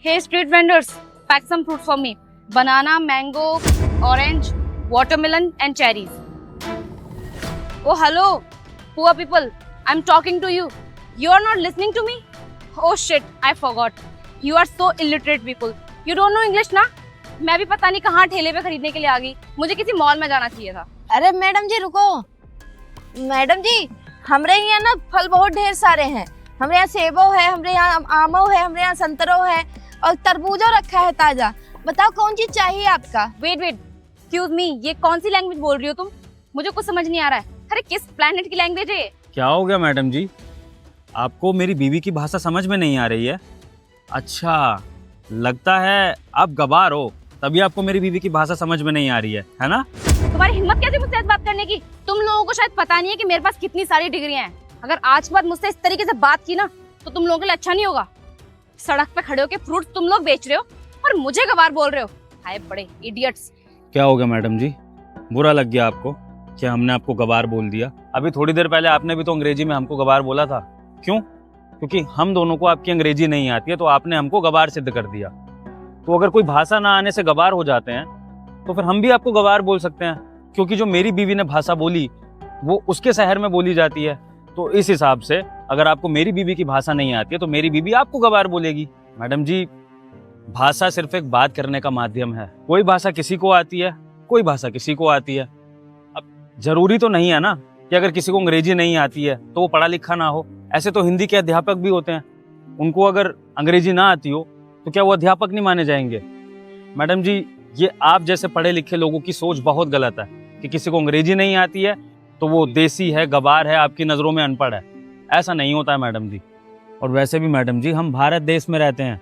Hey street vendors, pack some fruit for me. Banana, mango, orange, watermelon and cherries. Oh hello, poor people. I'm talking to you. You are not listening to me? Oh shit, I forgot. You are so illiterate people. You don't know English ना? मैं भी पता नहीं कहाँ ठेले पे खरीदने के लिए आ गई. मुझे किसी मॉल में जाना चाहिए था. अरे मैडम जी रुको। मैडम जी हमरे यहाँ ना फल बहुत ढेर सारे हैं। हमरे यहाँ सेबो है, हमरे यहाँ आमो है, हमरे यहाँ संतरो है और तरबूजो रखा है ताजा। बताओ कौन चीज चाहिए आपका? वेट एक्सक्यूज मी, ये कौन सी लैंग्वेज बोल रही हो तुम? मुझे कुछ समझ नहीं आ रहा है. अरे किस प्लेनेट की लैंग्वेज है ये? क्या हो गया मैडम जी, आपको मेरी बीवी की भाषा समझ में नहीं आ रही है? अच्छा, लगता है आप गवार हो, तभी आपको मेरी बीवी की भाषा समझ में नहीं आ रही है ना? तुम्हारी हिम्मत कैसे मुझसे बात करने की? तुम लोगों को शायद पता नहीं है कि मेरे पास कितनी सारी डिग्रियां हैं. अगर आज के बाद मुझसे इस तरीके से बात की ना तो तुम लोगों के लिए अच्छा नहीं होगा. सड़क पे खड़े होके फ्रूट तुम लोग बेच रहे हो और मुझे गवार बोल रहे हो. हाय बड़े इडियट्स. क्या हो गया मैडम जी, बुरा लग गया आपको कि हमने आपको गवार बोल दिया? अभी थोड़ी देर पहले आपने भी तो अंग्रेजी में हमको गवार बोला था. क्यों? क्योंकि हम दोनों को आपकी अंग्रेजी नहीं आती है तो आपने हमको गवार सिद्ध कर दिया. तो अगर कोई भाषा ना आने से गवार हो जाते हैं तो फिर हम भी आपको गवार बोल सकते हैं, क्योंकि जो मेरी बीवी ने भाषा बोली वो उसके शहर में बोली जाती है. तो इस हिसाब से अगर आपको मेरी बीवी की भाषा नहीं आती है तो मेरी बीवी आपको गवार बोलेगी. मैडम जी, भाषा सिर्फ एक बात करने का माध्यम है. कोई भाषा किसी को आती है, कोई भाषा किसी को आती है. अब जरूरी तो नहीं है ना कि अगर किसी को अंग्रेजी नहीं आती है तो वो पढ़ा लिखा ना हो. ऐसे तो हिंदी के अध्यापक भी होते हैं, उनको अगर अंग्रेजी ना आती हो तो क्या वो अध्यापक नहीं माने जाएंगे? मैडम जी, ये आप जैसे पढ़े लिखे लोगों की सोच बहुत गलत है कि किसी को अंग्रेजी नहीं आती है तो वो देसी है, गवार है, आपकी नज़रों में अनपढ़ है. ऐसा नहीं होता है मैडम जी. और वैसे भी मैडम जी, हम भारत देश में रहते हैं,